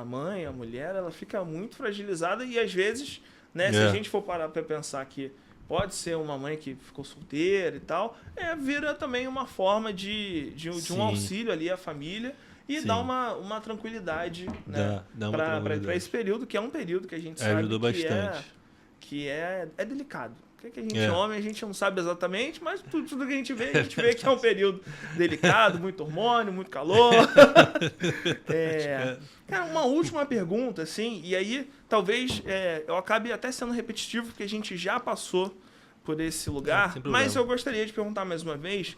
Speaker 1: mãe, a mulher, ela fica muito fragilizada e às vezes, né, se a gente for parar para pensar que pode ser uma mãe que ficou solteira e tal, vira também uma forma de um auxílio ali à família e dá uma tranquilidade, né, para esse período, que é um período que a gente sabe
Speaker 2: ajudou bastante.
Speaker 1: Que é delicado. O que a gente homem, a gente não sabe exatamente, mas tudo que a gente vê que é um período delicado, muito hormônio, muito calor. Cara, uma última pergunta, assim, e aí talvez eu acabe até sendo repetitivo, porque a gente já passou por esse lugar, mas eu gostaria de perguntar mais uma vez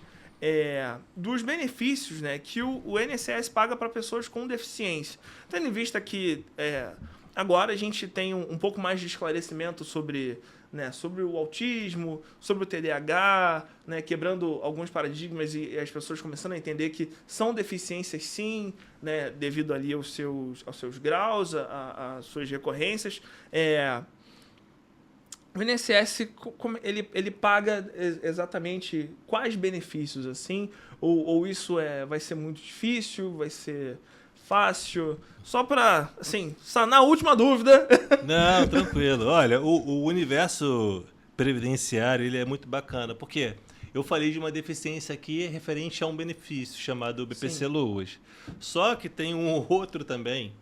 Speaker 1: dos benefícios, né, que o INSS paga para pessoas com deficiência. Tendo em vista que agora a gente tem um pouco mais de esclarecimento sobre o autismo, sobre o TDAH, né, quebrando alguns paradigmas e as pessoas começando a entender que são deficiências sim, né, devido ali aos seus graus, às suas recorrências. O INSS, ele paga exatamente quais benefícios, assim? Ou isso vai ser muito difícil, vai ser fácil? Só para, assim, sanar a última dúvida.
Speaker 2: Não, tranquilo. Olha, o universo previdenciário, ele é muito bacana, porque eu falei de uma deficiência aqui referente a um benefício chamado BPC-LOAS. Só que tem um outro também,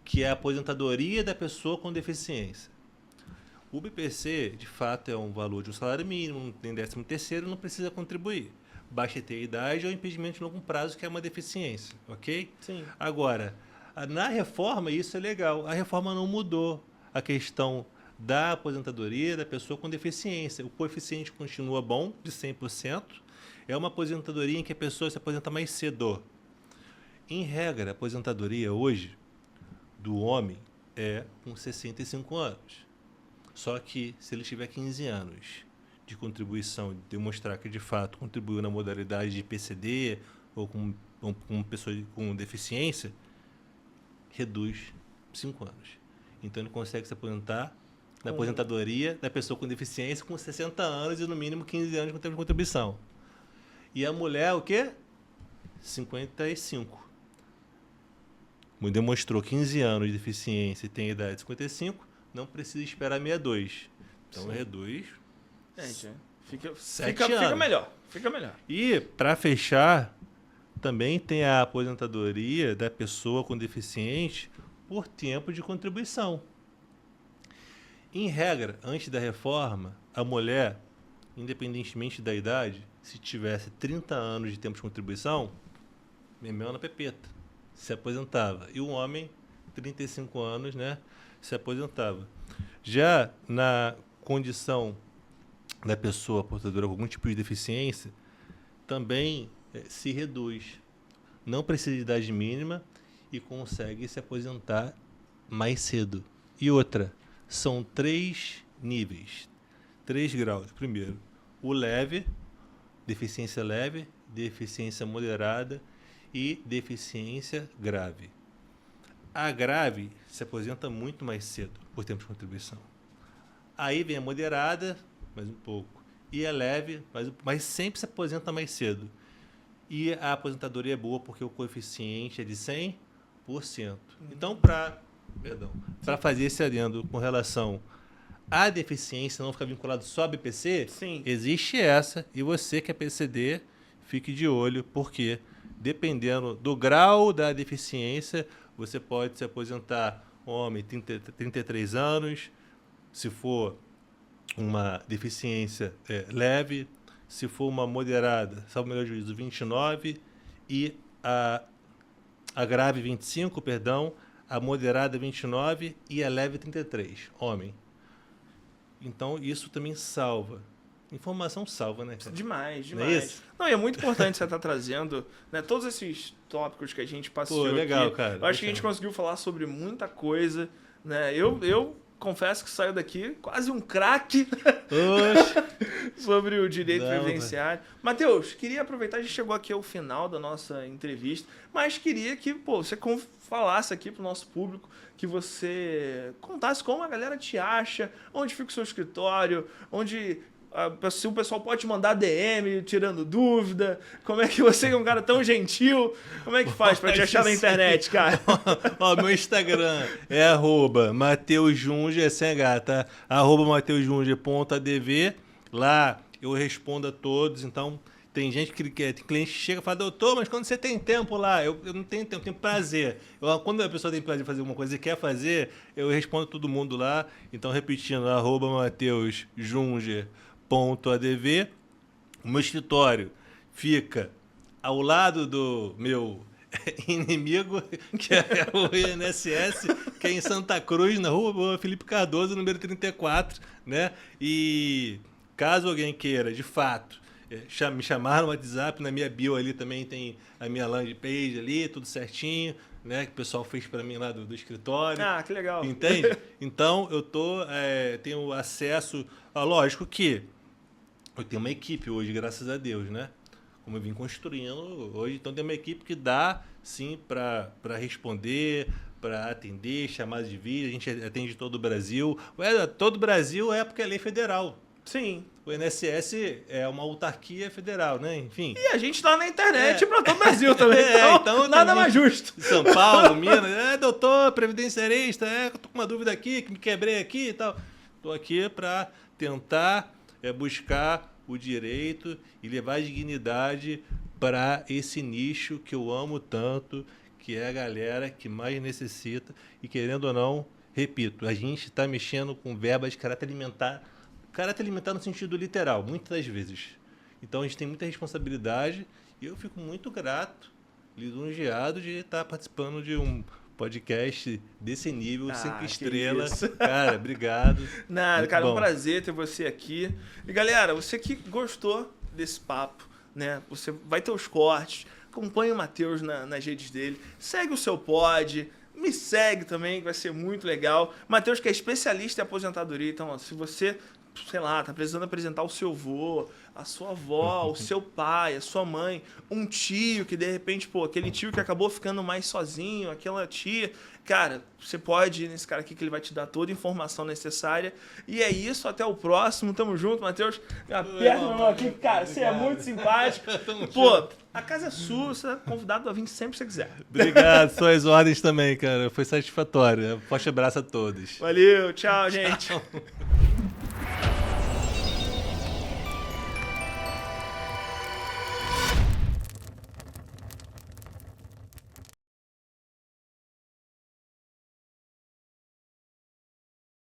Speaker 2: que é a aposentadoria da pessoa com deficiência. O BPC, de fato, é um valor de um salário mínimo, não tem 13º, não precisa contribuir. Basta ter idade ou impedimento de longo prazo, que é uma deficiência, ok?
Speaker 1: Sim.
Speaker 2: Agora, na reforma, isso é legal. A reforma não mudou a questão da aposentadoria da pessoa com deficiência. O coeficiente continua bom, de 100%. É uma aposentadoria em que a pessoa se aposenta mais cedo. Em regra, a aposentadoria hoje do homem é com 65 anos. Só que, se ele tiver 15 anos de contribuição, de demonstrar que de fato contribuiu na modalidade de PCD ou com pessoa com deficiência, reduz 5 anos. Então ele consegue se aposentar na aposentadoria da pessoa com deficiência com 60 anos e no mínimo 15 anos com tempo de contribuição. E a mulher, o quê? 55. Demonstrou 15 anos de deficiência e tem idade de 55, não precisa esperar 62. Então reduz.
Speaker 1: Fica melhor. Fica melhor.
Speaker 2: E, para fechar, também tem a aposentadoria da pessoa com deficiente por tempo de contribuição. Em regra, antes da reforma, a mulher, independentemente da idade, se tivesse 30 anos de tempo de contribuição, memel na pepeta, se aposentava. E o homem, 35 anos, né, se aposentava. Já na condição da pessoa portadora com algum tipo de deficiência, também se reduz. Não precisa de idade mínima e consegue se aposentar mais cedo. E outra, são 3 níveis, 3 graus. Primeiro, o leve, deficiência leve, deficiência moderada e deficiência grave. A grave se aposenta muito mais cedo por tempo de contribuição. Aí vem a moderada, mais um pouco. E a leve, mas sempre se aposenta mais cedo. E a aposentadoria é boa porque o coeficiente é de 100%. Então, para fazer esse adendo com relação à deficiência, não ficar vinculado só a BPC, existe essa. E você que é PCD, fique de olho, porque dependendo do grau da deficiência, você pode se aposentar, homem, 33 anos, se for uma deficiência leve, se for uma moderada, salvo melhor juízo, 29, e a grave 25, perdão, a moderada 29 e a leve 33, homem. Então, isso também salva. Informação salva, né, cara?
Speaker 1: Demais,
Speaker 2: Não é
Speaker 1: demais.
Speaker 2: isso?
Speaker 1: Não, e é muito importante você estar trazendo, né, todos esses tópicos que a gente passeou
Speaker 2: Pô, legal,
Speaker 1: aqui.
Speaker 2: cara.
Speaker 1: Eu acho que a gente conseguiu falar sobre muita coisa, né? Eu confesso que saio daqui quase um craque sobre o direito previdenciário. Matheus, queria aproveitar, a gente chegou aqui ao final da nossa entrevista, mas queria que você falasse aqui para o nosso público, que você contasse como a galera te acha, onde fica o seu escritório, onde se o pessoal pode te mandar DM tirando dúvida, como é que você é um cara tão gentil, como é que faz para te achar na internet, cara?
Speaker 2: Ó, meu Instagram é @MatheusJunger, é sem H, tá? @MatheusJunger.adv. Lá eu respondo a todos, então tem gente tem cliente que chega e fala, doutor, mas quando você tem tempo lá? Eu não tenho tempo, eu tenho prazer. Quando a pessoa tem prazer de fazer alguma coisa e quer fazer, eu respondo todo mundo lá. Então, repetindo, @MatheusJunger.adv. O meu escritório fica ao lado do meu inimigo, que é o INSS, que é em Santa Cruz, na rua Felipe Cardoso, número 34, né? E caso alguém queira, de fato, me chamar no WhatsApp, na minha bio ali também tem a minha landing page ali, tudo certinho, né? Que o pessoal fez para mim lá do escritório.
Speaker 1: Ah, que legal.
Speaker 2: Entende? Então, eu tenho acesso. Lógico que eu tenho uma equipe hoje, graças a Deus, né? Como eu vim construindo hoje, então tem uma equipe que dá, sim, para responder, para atender, chamadas de vídeo. A gente atende todo o Brasil. Todo o Brasil é porque é lei federal.
Speaker 1: Sim.
Speaker 2: O INSS é uma autarquia federal, né? Enfim.
Speaker 1: E a gente tá na internet para todo o Brasil também. Então nada mais justo.
Speaker 2: São Paulo, Minas. Doutor, previdenciarista, eu tô com uma dúvida aqui, que me quebrei aqui e tal. Tô aqui para tentar buscar o direito e levar a dignidade para esse nicho que eu amo tanto, que é a galera que mais necessita. E querendo ou não, repito, a gente está mexendo com verbas de caráter alimentar no sentido literal, muitas das vezes. Então a gente tem muita responsabilidade e eu fico muito grato, lisonjeado de estar participando de um podcast desse nível, 5 estrelas. Cara, obrigado.
Speaker 1: Nada,
Speaker 2: muito
Speaker 1: cara,
Speaker 2: bom.
Speaker 1: É um prazer ter você aqui. E galera, você que gostou desse papo, né? Você vai ter os cortes, acompanha o Matheus nas redes dele, segue o seu pod, me segue também, que vai ser muito legal. Matheus, que é especialista em aposentadoria, então, ó, se você, sei lá, tá precisando apresentar o seu avô, a sua avó, o seu pai, a sua mãe, um tio que de repente, aquele tio que acabou ficando mais sozinho, aquela tia, cara, você pode ir nesse cara aqui que ele vai te dar toda a informação necessária. E é isso, até o próximo, tamo junto, Matheus. Aperta meu mão aqui, cara, você é muito simpático. A casa é sua, você é convidado a vir sempre que você quiser.
Speaker 2: Obrigado, suas ordens também, cara, foi satisfatório. Forte abraço a todos.
Speaker 1: Valeu, tchau, gente.
Speaker 2: Tchau.